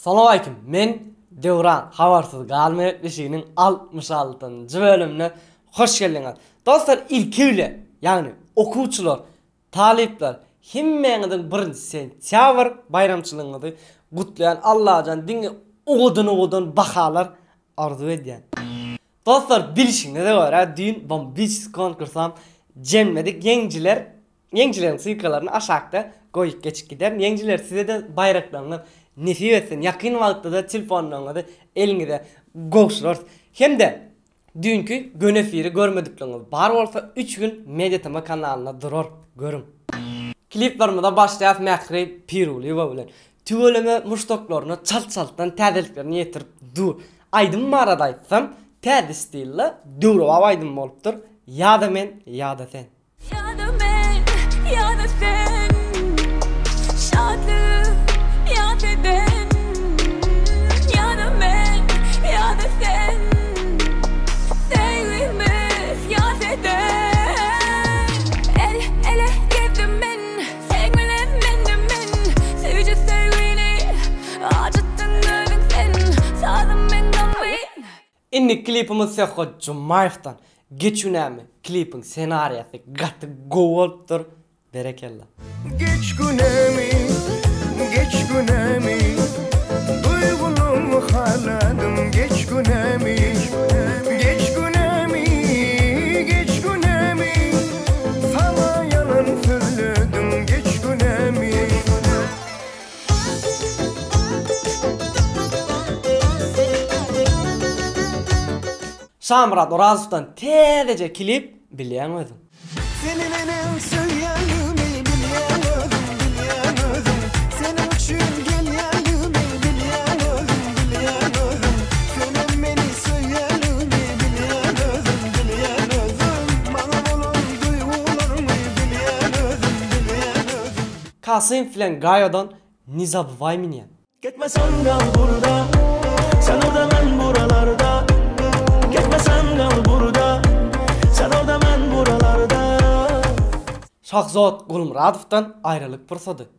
Assalamu alaykum. Men Devran Habarsız Galmayet Beşiğinin 66. bölümüne hoş geldiniz. Dostlar, ilkiyle yani okuvchilar, talipler hemmeňizden 1-sentyabr bayramçylygyny gutlayan Allah'tan dinge oğudun bakalar arzu edýän. Dostlar, bilişiňiz göre dün bombis konkursam jemledik. Yeňçilerin sykalaryny aşakda goýup geçip gider. Yeňçiler size de bayraklaryny nefi etsin. Yakın wagtda telefonlaryňyzy eliňizde goşlar. Hem de dünkü gönefiri görmedikleriniz bar bolsa 3 gün Mediatema kanalyna durur görün. Kliplerimize başlaýas Mäkri Piruli we bilen. Tüweleme muştoklaryny çalt-çaltdan täzeliklerini ýetirip dur. Aydym marada aýtsam, täze stille duru aýdym bolupdyr. Ýa-da men, ýa-da sen. Ýa-da men, ýa-da sen. Şadlyk, ýa-da ben. Ýa-da men, ýa-da sen. Sevgimiz, ýa-da sen. Ele girdim men, sen bilen men. Sevce sevgini, acıttın gördün sen. Sadım men gammin. Inni klipimiz Serhat Jumayev'dan geçünämi klipin senariýasy gaty gowolupdyr. Berekella. Geç günemi duygulumu haladım geç günemi sana yalan söyledim geç günemi. Şamrat Orazov'dan täzece klip bilýän özüm. Seni benim söyleyenimi bilyen özüm. Senin için gelyenimi bilyen özüm. Senin beni söyleyenimi bilyen özüm. Bana olan duygularımı bilyen özüm. Kasım filan Gayo'dan Nizab Vayminyan. Gitmesen kal burada, sen orada ben buralarda. Gitmesen kal burada, sen orada ben buralarda. Şahzat Gulmuradov'dan ayrılık pırsadı.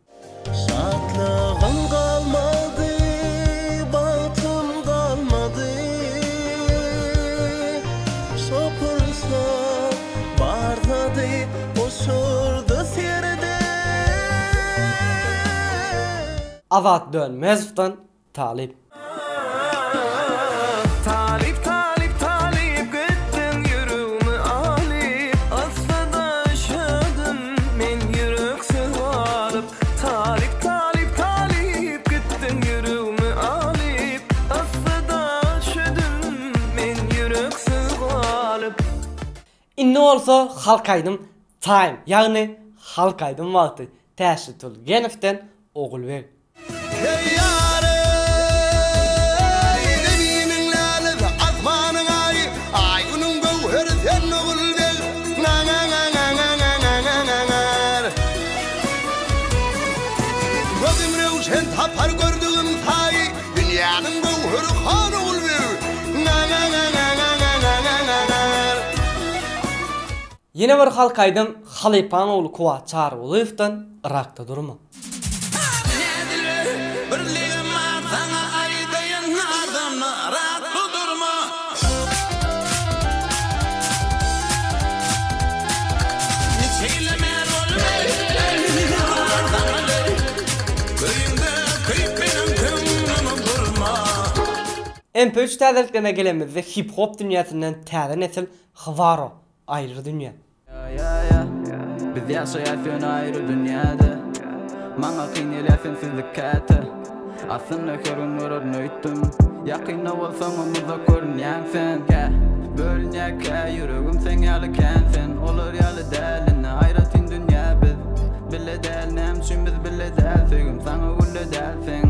Şatlığım kalmadı, batım kalmadı. Sopursa bardadı, boşurdu serde. Azat Dönmezov'dan Talip. Talip gittin yüreğimi alıp aslında yaşadım men yüreksiz alıp. Talip gittin yüreğimi alıp aslında yaşadım men yüreksiz alıp. İnne olsa halkaydım time yani halkaydım wagty. Täşit Tulgenev'den Ogulbek. Hey yare, devimin lalet azmanın ay unun gövher sen Ogulbek. Na. Gözüm rewşen tapar gördüğüm tay, dünyanın gövheri han Ogulbek. Na. Yine bir halkaydım Halipanoğlu Kuva Çarwoluyev'dan Irak'ta durma. MP3 täzeliklerine gelemizde hip hop dünyasından täze nesil Hvaro ayrı dünya. Biz yaşayafın ayrı dünyada. Maňa kynelýafyn fizikata. Aslında görünür nöýtüm. Ýakynda bolsaň umyda görünýän sen. Bölünýäkä yüregim sen ýaly känsen. Olar ýaly dälini aýratyn dünýä biz. Bille däl näme biz bille däl söýgüm saňa gülle dälsen.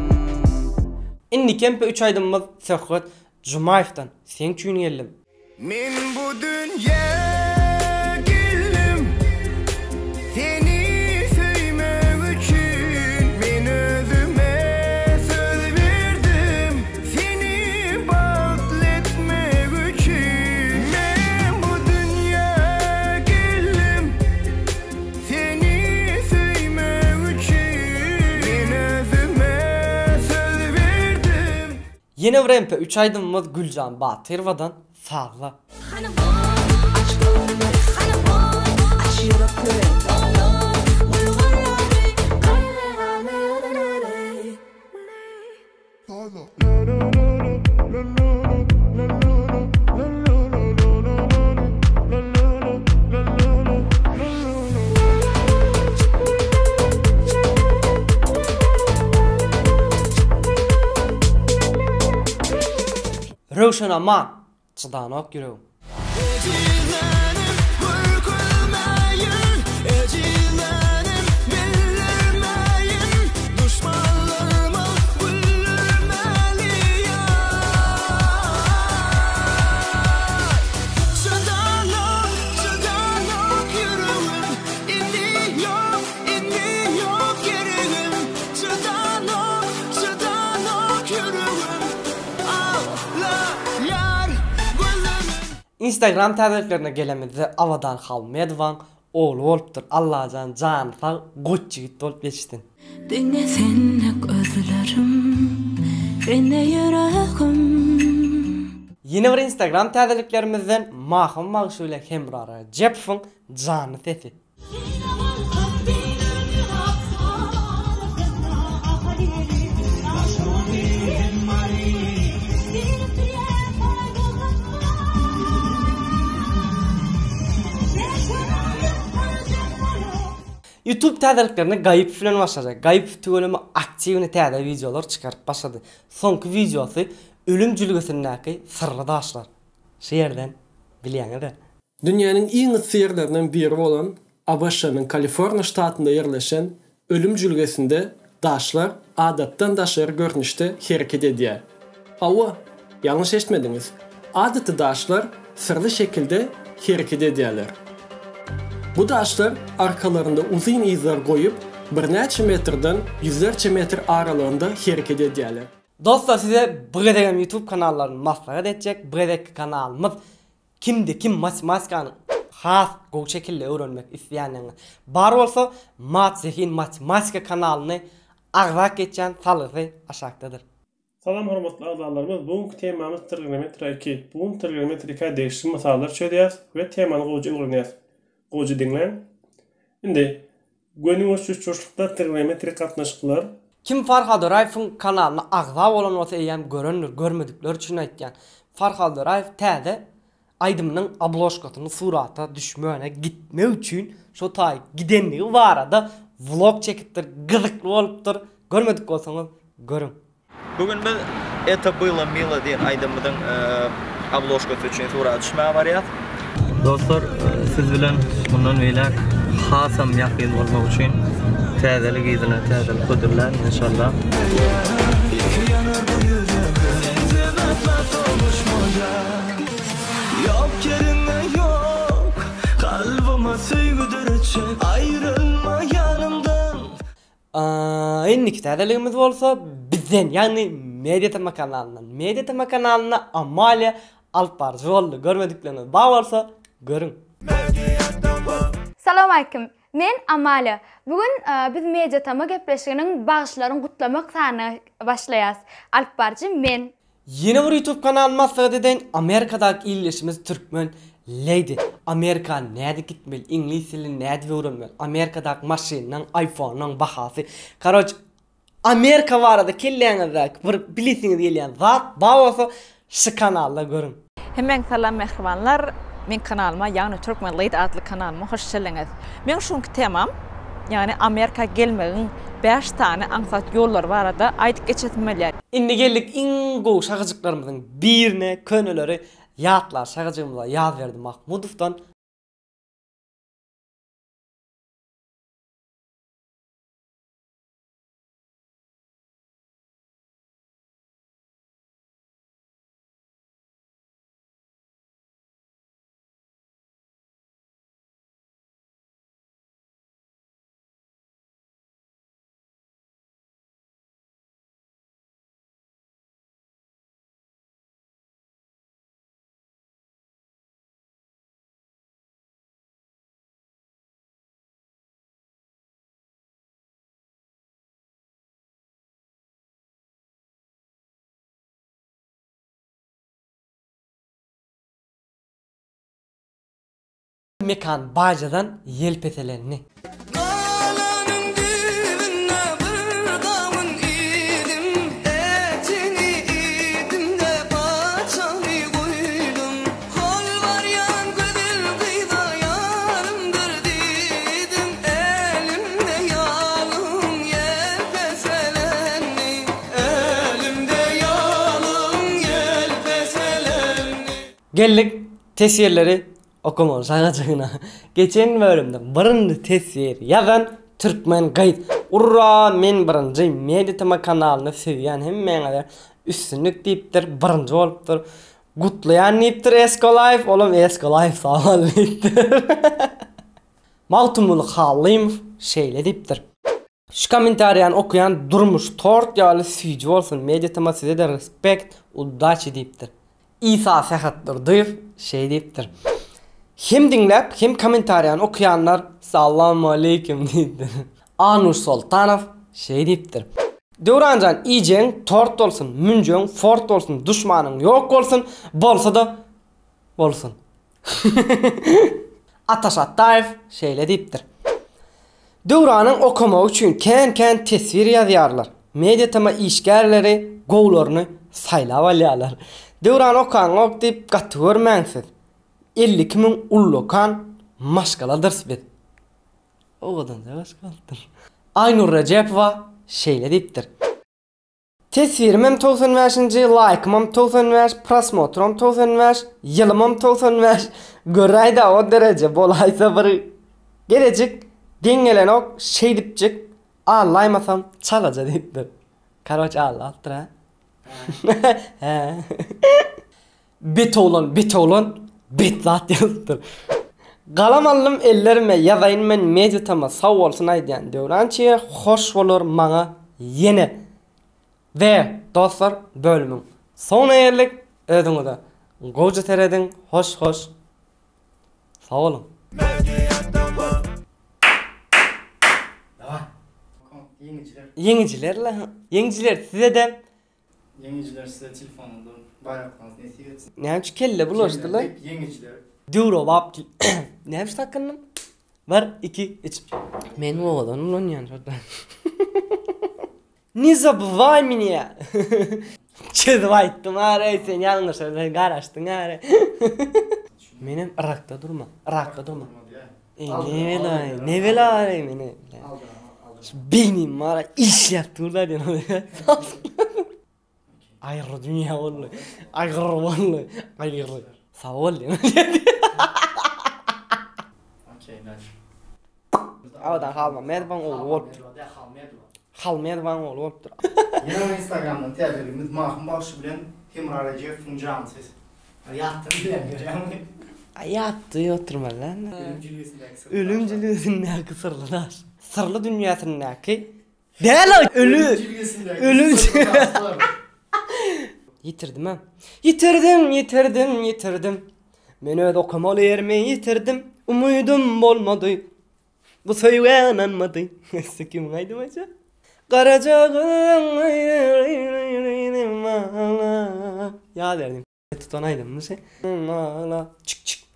Inni MP3 aydymyz Serhat Jumayev'dan sen üçin geldim. Men bu dünya geldim seni söylemek için. Men özüme söz verdim seni batletmek için. Men bu dünya geldim seni söylemek için. Men özüme söz verdim Yine bir MP3 aydınımız Gülcan Batırvadan sağla. Rövşen aman çıdanak yüreğim. Ecilenim hürkülmeyin, ecilenim bildirmeyin, düşmanlarıma bildirmeliyim. Çıdanak yüreğim, indi yok yerim. Çıdanak yüreğim, ağlar gözümün. Instagram tədbirlərine gelemizde avadan kalmayadvan oğlu olupdur. Allah'can can sağ goççigit olup geçtin. Dinle senlik özlerim, bende yüreğim. Yeni bir Instagram tədbirlərimizden Mahım Mağşule Hemrara Cepfın canı sesi. YouTube tədbirlərine gayip filan başlayacak. Gayip tügölümü aktivini tədbir videolar çıkarıp başladı. Sonki videosu ölüm cülgüsündeki sırrı daşlar. Şu yerden biliyene de. Dünyanın en ısı yerlerinden biri olan Abaşa'nın Kaliforniya ştatında yerleşen ölüm cülgesinde daşlar adattan daşlar görünüşte hareket ediyor. Ava, yanlış eşitmediniz. Adatı daşlar sırlı şekilde hareket ediyorlar. Bu daşlar arkalarında uzun izler koyup bir neçe metreden yüzlerce metre aralığında hareket ediyorlar. Dostlar size Bredegem YouTube kanallarını maslahat edecek. Bredek kanalımız kim matematikanın has go şekilde öğrenmek isteyenlerine bar olsa Matzehin Matematika kanalını ağzak geçen salısı aşağıdadır. Salam hormatly agzallarymyz. Bugünkü temamız trigonometria 2. Bugün trigonometria değişim masallar çödýäs we temany gowy öwrenýäs. Gowy diňlen. Indi gönüňiz şu çocukda trigonometria gatnaşyklar. Kim Farhad Raif'in kanalına ağza olan olsa eýem görünür, görmedikler üçin aýtýan. Farhad Raif täze aydymynyň abloşkatyny surata düşmöne gitme üçin şo taý gidenligi barada vlog çekipdir, gyzykly bolupdyr. Görmedik bolsaňyz görün. Bugün biz Eta Было Мило diyen aydymynyň abloşkasy üçin surata düşmäge barýar. Dostlar, siz bilen bundan beýle hasam ýakyn bolmak üçin täzelik ýyzyna täzelik ködürler inşallah. Yok yerine yok, kalbime sevgidir çek, ayrılma yanımdan. Enlik täzeligimiz bolsa bizden yani Mediatema kanalından. Mediatema kanalına Amalia Alparjy boldy. Görmedikleriniz bar bolsa görün. Salam aleyküm. Men Amalia. Bugün biz Mediatema gepleşiginiň bagışlaryny gutlamak sany başlaýas. Alparjy men. Yeni bir YouTube kanalı maslahat eden Amerika'daki illeşimiz Türkmen Lady. Amerika näde gitmeli, İngiliz dilini näde öwrenmeli. Amerika'daki maşynyň, iPhone'nyň bahasy. Karoç Amerika barada kelleňizde bir bilisiňiz gelýän zat bar bolsa şu kanalda görün. Hemen salam mehribanlar. Men kanalıma yani Türkmen Lady adlı kanalıma hoş geldiniz. Men şunki temam yani Amerika gelmegiň 5 tane aňsat ýollar barada aýdyp geçetmelýär. Indi geldik iň gowy şagyjyklarymyzyň birine köneleri ýatlar şagyjygymyza ýaz berdi Mahmudowdan. mekan bajadan yelpetelenni. Geldik tesirleri okuma sanatçına. Geçen bölümde birinci tesir yazan Türkmen Gayet. Urra men birinci Mediatama kanalını sevýän hemmeňe üstünlük diýipdir, birinci bolupdyr. Gutlayan diýipdir Eskolife, oğlum Eskolife sağal diýipdir. Mawtumul Halim şeýle diýipdir. Şu komentariýany okuyan Durmuş Tort ýaly süýji bolsun. Mediatama size de respekt, uddaçy diýipdir. İsa Sehatdırdır şey deyipdir. Hem dinlep hem komentariyan okuyanlar Salamu aleyküm deyipdir. Anur Sultanov şey deyipdir. Döwranjan iýjeň tort bolsun, münjeň fort bolsun, düşmanyň ýok bolsun, bolsa da bolsun. Ataş Ataev şeýle deyipdir. Döwranyň okumak üçin kän tesvir ýazýarlar. Mediatama işgärleri gowlaryny saýlap alýarlar. Döwran okan ok diýip gaty görmäňsiz. 52 000 ullukan maşgaladyr. Oğudan da maşgaladyr. Aynur Recepova şeýle diýipdir. Tesvirimem 95-nji, like'mam 95, prosmotrom 95, ýylymam 95. Göräýda o derece bolaýsa bir gelecek deňelen ok şeý diýipjek. Allaýmasam çalaja diýipdir. Karoç alapdyr ha. Betoğlan betlat yazdır. Galamallım ellerime yazayın men Mediatama sağ olsun aýdýan Döwrançy'ye hoş bolur maňa ýene. Ve dostlar bölümün sona erlik ödüňizde. Goja teredin hoş. Sağ olun. Yeniçiler size de Yengiciler size telefonundan bayraklarınızı nesip etsin. Näçe kelle bulaşdylar? Yengiciler. Duro bap. Näçe takynnym? 1 2 3. Men oğlanım lan ýan şurda. Ne zabывай меня. Çözüp aýtdym ara sen ýalňyş garaşdyň ara. Menem Irakda durma. Ne belay meni. Benim ara iş yaptırlar ýa. Ayrı dünya oldu. Ayrı oldu. Ayrı. Sağ ol. Okey, nice. Awda halma medvan olup. Halmedvan olup. Yine Instagram'dan täzeligimiz mahum başı bilen Himraraje funjamsız. Ýatdyr bilen. Ýatdy oturma lan. Ölümcülüğündäki sırlylar. Sırlı dünýäsindäki. Däl ölüm. Yitirdim ha. Yitirdim. Men öz okamaly ýerimi yitirdim. Umydum bolmady. Bu söýge inanmady. Sikim gaýdym aýça. Garajagym ya derdim. Tutan aydym mı? Çık.